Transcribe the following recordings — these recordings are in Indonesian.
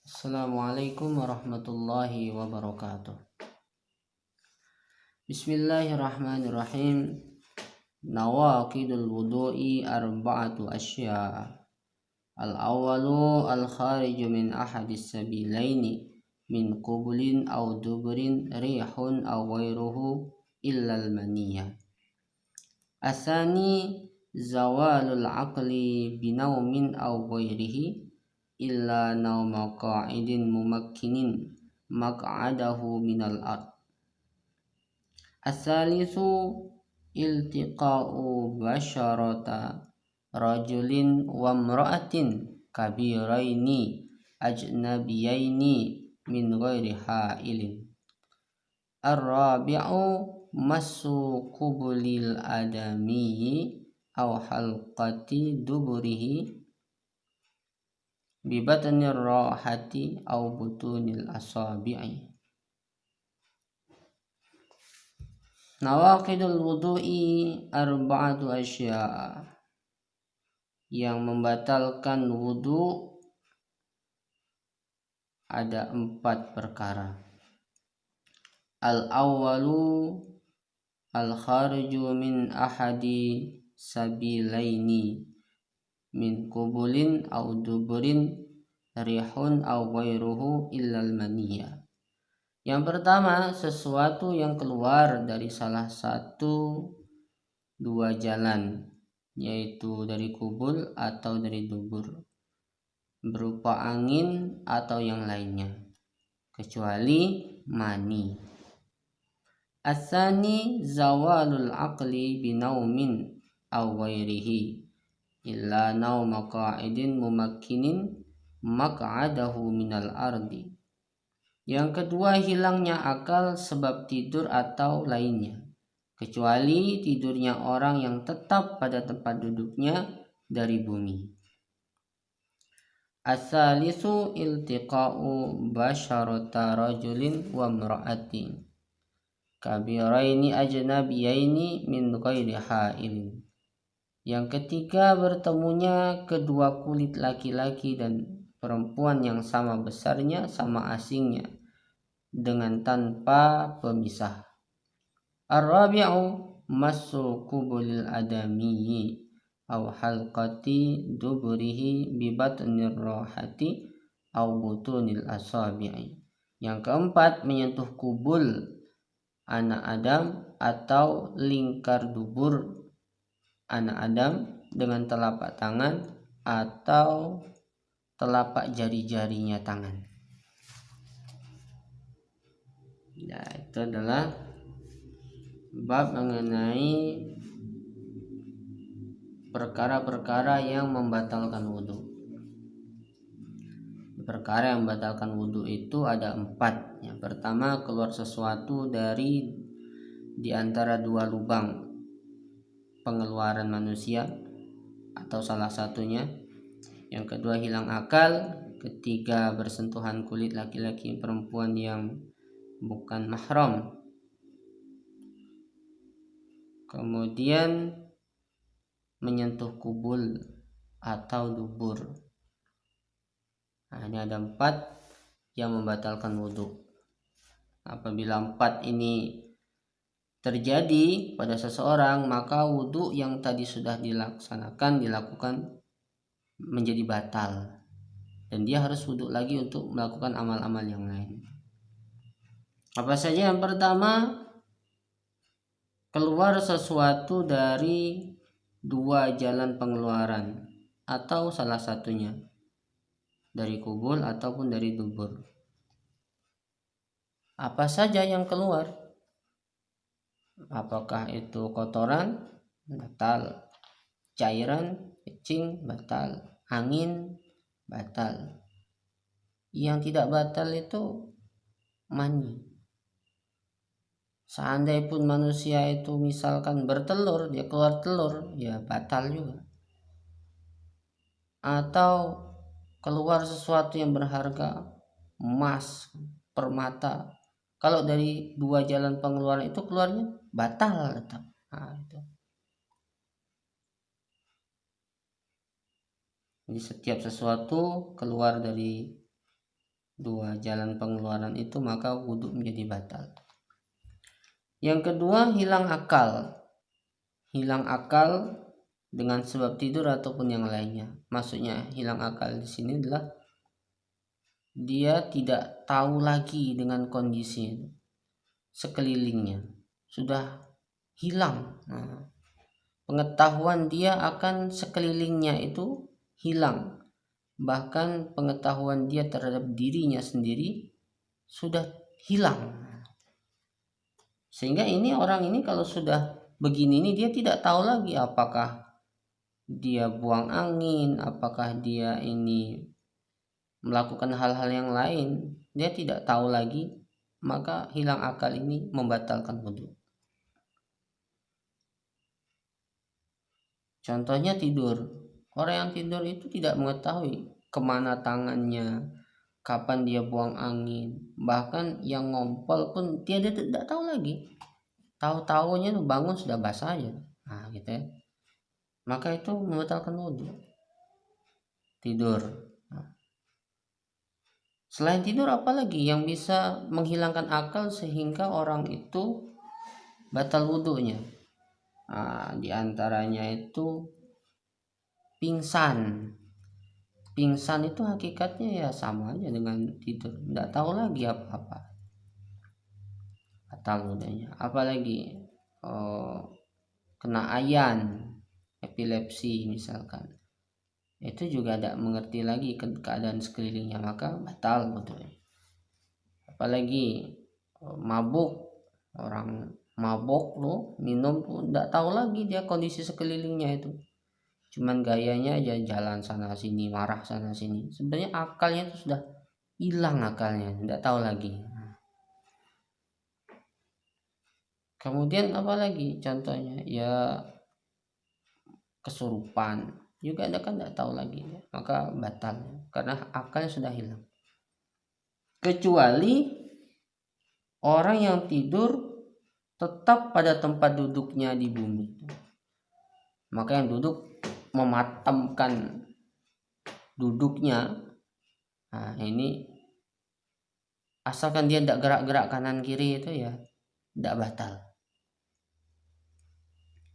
Assalamualaikum warahmatullahi wabarakatuh. Bismillahirrahmanirrahim. Nawaqidul wudu'i arba'atu asya. Al-awwalu al-khariju min ahadis sabilaini min qubulin aw dubrin rihun aw ghairuhu illa al-maniyah. Asani zawalul aqli binaumin aw ghairihi illa nauma qa'idin mumakkinin maq'adahu minal ard. Asalisu iltiqa'u basharata rajulin wa imra'atin kabiraini ajnabiyaini min ghairi ha'ilin. Ar-rabi'u massu qubulil adamiyyi aw halqati duburihi bibatnir rahati aw butunil asabi'i. Nawaqidul wudu'i arba'atu asya'a. Yang membatalkan wudu ada 4 perkara. Al-awwalu al-khariju min ahadi sabilaini min qubulin aw duburin rihun aw ghairuhu illal maniyah. Yang pertama, sesuatu yang keluar dari salah satu 2 jalan, yaitu dari kubul atau dari dubur, berupa angin atau yang lainnya, kecuali mani. Asani zawalul aqli binaumin aw ghairihi illa nauma qa'idin mumakkinin maq'adahu minal ardi. Yang kedua, hilangnya akal sebab tidur atau lainnya, kecuali tidurnya orang yang tetap pada tempat duduknya dari bumi. Asalisu iltiqa'u basharata rajulin wa imra'atin kabiraini ajnabiyaini min ghairi ha'ilin. Yang ketiga, bertemunya kedua kulit laki-laki dan perempuan yang sama besarnya, sama asingnya, dengan tanpa pemisah. Ar-rabi'u massu qubulil adamiyyi aw halqati duburihi bi batnir rahati aw butunil asabi'i. Yang keempat, menyentuh kubul anak Adam atau lingkar dubur anak Adam dengan telapak tangan atau telapak jari-jarinya tangan. Ya, itu adalah bab mengenai perkara-perkara yang membatalkan wudhu. Perkara yang membatalkan wudhu itu ada 4. Yang pertama, keluar sesuatu dari di antara 2 lubang pengeluaran manusia atau salah satunya. Yang kedua, hilang akal. Ketiga, bersentuhan kulit laki-laki perempuan yang bukan mahram. Kemudian menyentuh kubul atau dubur. Nah, ini ada 4 yang membatalkan wudhu. Apabila 4 ini terjadi pada seseorang, maka wudhu yang tadi sudah dilakukan menjadi batal, dan dia harus wudhu lagi untuk melakukan amal-amal yang lain. Apa saja? Yang pertama, keluar sesuatu dari 2 jalan pengeluaran atau salah satunya, dari kubul ataupun dari dubur. Apa saja yang keluar? Apakah itu kotoran? Batal. Cairan, kencing, batal. Angin, batal. Yang tidak batal itu mani. Seandainya pun manusia itu misalkan bertelur, dia keluar telur, ya batal juga. Atau keluar sesuatu yang berharga, emas, permata, kalau dari 2 jalan pengeluaran itu keluarnya batal tetap. Nah, itu. Jadi setiap sesuatu keluar dari dua jalan pengeluaran itu, maka wudhu menjadi batal. Yang kedua, hilang akal. Hilang akal dengan sebab tidur ataupun yang lainnya. Maksudnya hilang akal di sini adalah dia tidak tahu lagi dengan kondisi sekelilingnya, sudah hilang. Nah, pengetahuan dia akan sekelilingnya itu hilang, bahkan pengetahuan dia terhadap dirinya sendiri sudah hilang. Sehingga ini orang ini kalau sudah begini ini dia tidak tahu lagi apakah dia buang angin, apakah dia ini melakukan hal-hal yang lain, dia tidak tahu lagi, maka hilang akal ini membatalkan wudhu. Contohnya tidur. Orang yang tidur itu tidak mengetahui kemana tangannya, kapan dia buang angin, bahkan yang ngompol pun dia tidak tahu lagi. Tahu-tahunya bangun sudah basah aja. Nah, gitu ya. Maka itu membatalkan wudhu. Tidur. Nah, selain tidur apalagi yang bisa menghilangkan akal sehingga orang itu batal wudhunya? Nah, diantaranya itu pingsan. Pingsan itu hakikatnya ya sama aja dengan tidur, tidak tahu lagi apa-apa, batal wudhunya. Apalagi kena ayan, epilepsi misalkan, itu juga tidak mengerti lagi keadaan sekelilingnya, maka batal wudhunya. Apalagi mabuk, orang mabok lo minum pun tidak tahu lagi dia kondisi sekelilingnya itu, cuman gayanya aja jalan sana sini, marah sana sini, sebenarnya akalnya itu sudah hilang, akalnya tidak tahu lagi. Kemudian apalagi contohnya ya kesurupan juga ada kan, tidak tahu lagi, maka batal karena akalnya sudah hilang. Kecuali orang yang tidur tetap pada tempat duduknya di bumi, maka yang duduk mematamkan duduknya. Nah, ini asalkan dia tidak gerak-gerak kanan kiri itu ya tidak batal.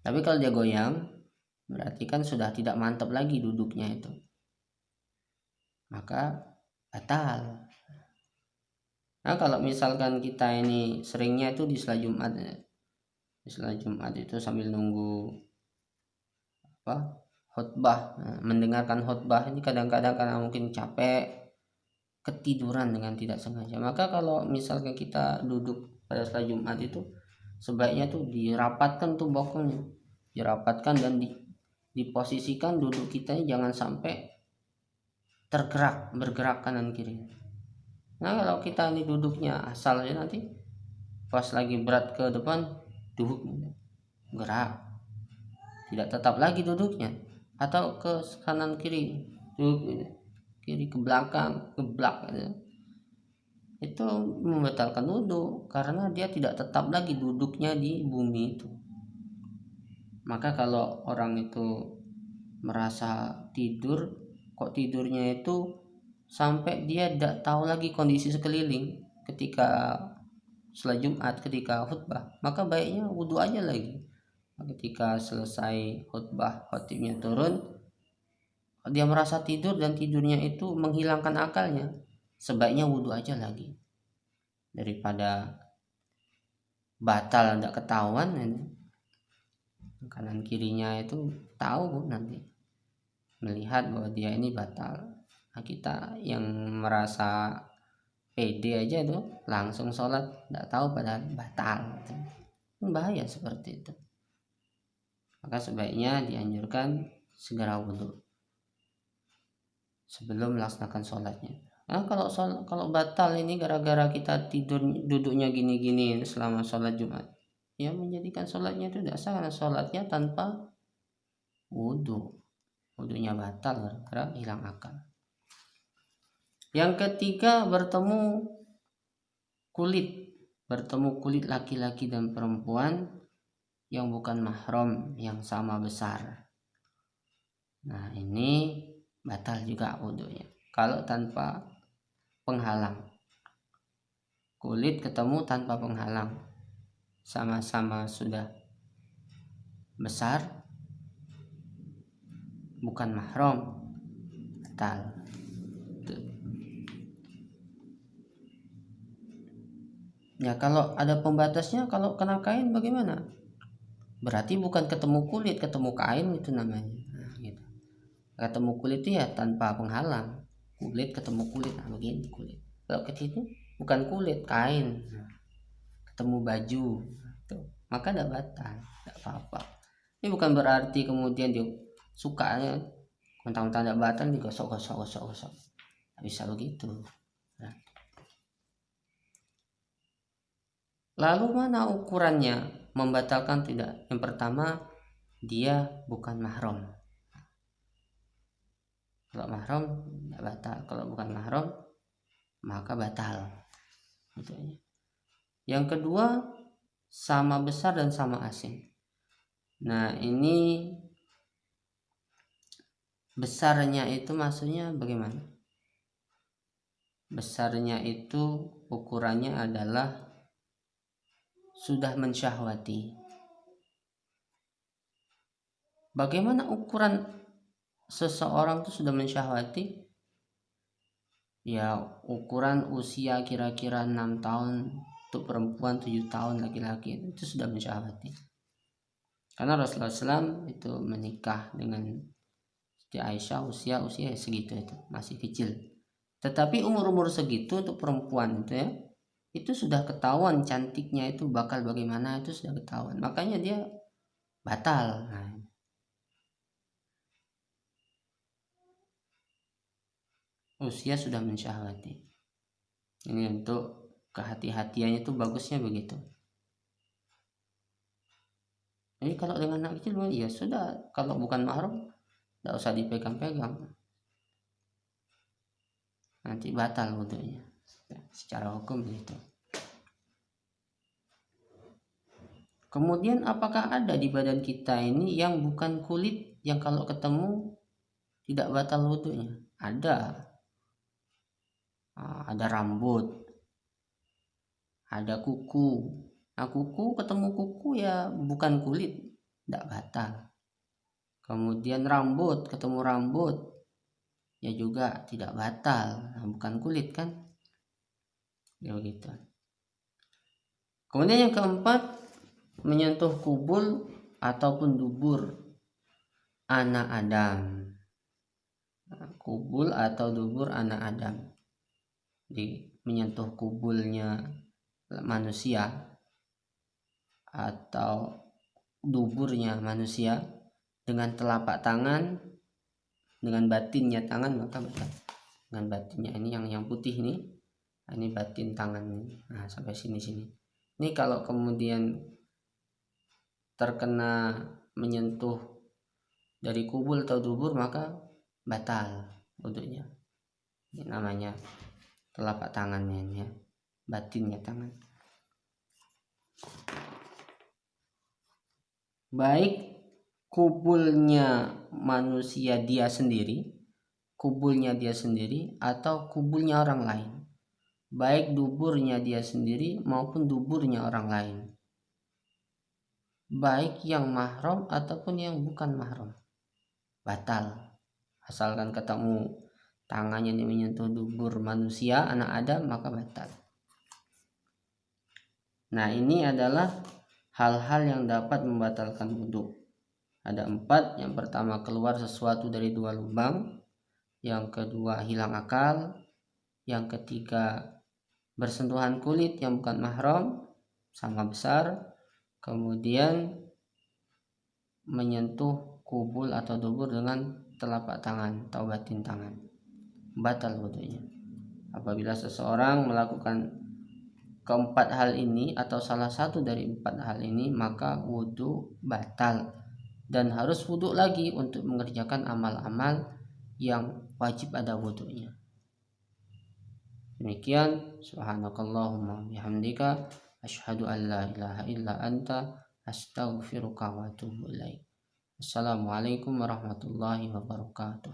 Tapi kalau dia goyang berarti kan sudah tidak mantap lagi duduknya itu, maka batal. Nah, kalau misalkan kita ini seringnya itu di setelah Jumat ya. Di setelah Jumat itu sambil nunggu khutbah, mendengarkan khutbah ini kadang-kadang karena mungkin capek ketiduran dengan tidak sengaja. Maka kalau misalkan kita duduk pada setelah Jumat itu sebaiknya tuh dirapatkan tuh bokongnya, dirapatkan dan diposisikan duduk kita jangan sampai bergerak kanan kiri. Nah, kalau kita ini duduknya asal aja, nanti pas lagi berat ke depan duduk gerak, tidak tetap lagi duduknya, atau ke kanan kiri duduk, kiri ke belakang geblak gitu. Itu membatalkan wudhu karena dia tidak tetap lagi duduknya di bumi itu. Maka kalau orang itu merasa tidur, kok tidurnya itu sampai dia tidak tahu lagi kondisi sekeliling ketika setelah Jumat, ketika khutbah, maka baiknya wudhu aja lagi. Ketika selesai khutbah, khotibnya turun, dia merasa tidur dan tidurnya itu menghilangkan akalnya, sebaiknya wudhu aja lagi daripada batal tidak ketahuan. Kanan kirinya itu tahu, nanti melihat bahwa dia ini batal. Nah, kita yang merasa pede aja itu langsung sholat, tidak tahu padahal batal, bahaya seperti itu. Maka sebaiknya dianjurkan segera wudhu sebelum melaksanakan sholatnya. Nah, kalau batal ini gara-gara kita tidur duduknya gini-gini selama sholat Jumat, ya menjadikan sholatnya itu tidak sah, karena sholatnya tanpa wudhu, wudhunya batal karena hilang akal. Yang ketiga, bertemu kulit laki-laki dan perempuan yang bukan mahram yang sama besar. Nah, ini batal juga wudhunya kalau tanpa penghalang. Kulit ketemu tanpa penghalang, sama-sama sudah besar, bukan mahram, batal. Ya kalau ada pembatasnya, kalau kena kain bagaimana? Berarti bukan ketemu kulit, ketemu kain itu namanya. Nah, gitu. Ketemu kulit itu ya tanpa penghalang. Kulit ketemu kulit, nah begini kulit. Kalau ketipu bukan kulit, kain. Nah, ketemu baju, tuh. Maka tidak batal, tidak apa-apa. Ini bukan berarti kemudian dia sukanya mentang-mentang tidak batal digosok. Tidak bisa begitu. Nah. Lalu mana ukurannya membatalkan tidak? Yang pertama, dia bukan mahram. Kalau mahram tidak batal, kalau bukan mahram maka batal. Yang kedua, sama besar dan sama asin. Nah, ini besarnya itu maksudnya bagaimana? Besarnya itu ukurannya adalah sudah mensyahwati. Bagaimana ukuran seseorang itu sudah mensyahwati? Ya, ukuran usia kira-kira 6 tahun untuk perempuan, 7 tahun laki-laki itu sudah mensyahwati. Karena Rasulullah SAW itu menikah dengan Siti Aisyah usia segitu, itu masih kecil. Tetapi umur segitu untuk perempuan itu ya, itu sudah ketahuan cantiknya itu bakal bagaimana, itu sudah ketahuan. Makanya dia batal. Nah, usia sudah mensyahwati. Ini untuk kehati-hatiannya itu bagusnya begitu. Jadi kalau dengan anak kecil ya sudah, kalau bukan mahram tidak usah dipegang-pegang, nanti batal wudunya secara hukum begitu. Kemudian apakah ada di badan kita ini yang bukan kulit yang kalau ketemu tidak batal wudunya? Ada. Ada rambut, ada kuku. Nah, kuku ketemu kuku ya bukan kulit, tidak batal. Kemudian rambut ketemu rambut ya juga tidak batal. Nah, bukan kulit kan? Ya begitu. Kemudian yang keempat, menyentuh kubul ataupun dubur anak Adam. Nah, kubul atau dubur anak Adam. Menyentuh kubulnya manusia atau duburnya manusia dengan telapak tangan, dengan batinnya tangan, maka batal. Dengan batinnya ini yang putih ini, ini batin tangan ini. Nah, sampai sini. Ini kalau kemudian terkena menyentuh dari kubul atau dubur maka batal wudunya. Ini namanya telapak tangannya ini ya, batinnya tangan. Baik kubulnya manusia dia sendiri, kubulnya dia sendiri atau kubulnya orang lain. Baik duburnya dia sendiri maupun duburnya orang lain. Baik yang mahram ataupun yang bukan mahram. Batal. Asalkan ketemu tangannya yang menyentuh dubur manusia anak Adam maka batal. Nah, ini adalah hal-hal yang dapat membatalkan wudu. Ada 4. Yang pertama, keluar sesuatu dari 2 lubang. Yang kedua, hilang akal. Yang ketiga, bersentuhan kulit yang bukan mahram sama besar. Kemudian menyentuh kubul atau dubur dengan telapak tangan atau batin tangan. Batal wudunya. Apabila seseorang melakukan keempat hal ini atau salah satu dari 4 hal ini, maka wudu batal dan harus wudu lagi untuk mengerjakan amal-amal yang wajib ada wudunya. Demikian, subhanakallahumma bihamdika asyhadu an la ilaha illa anta astaghfiruka wa atubu ilaik. Assalamualaikum warahmatullahi wabarakatuh.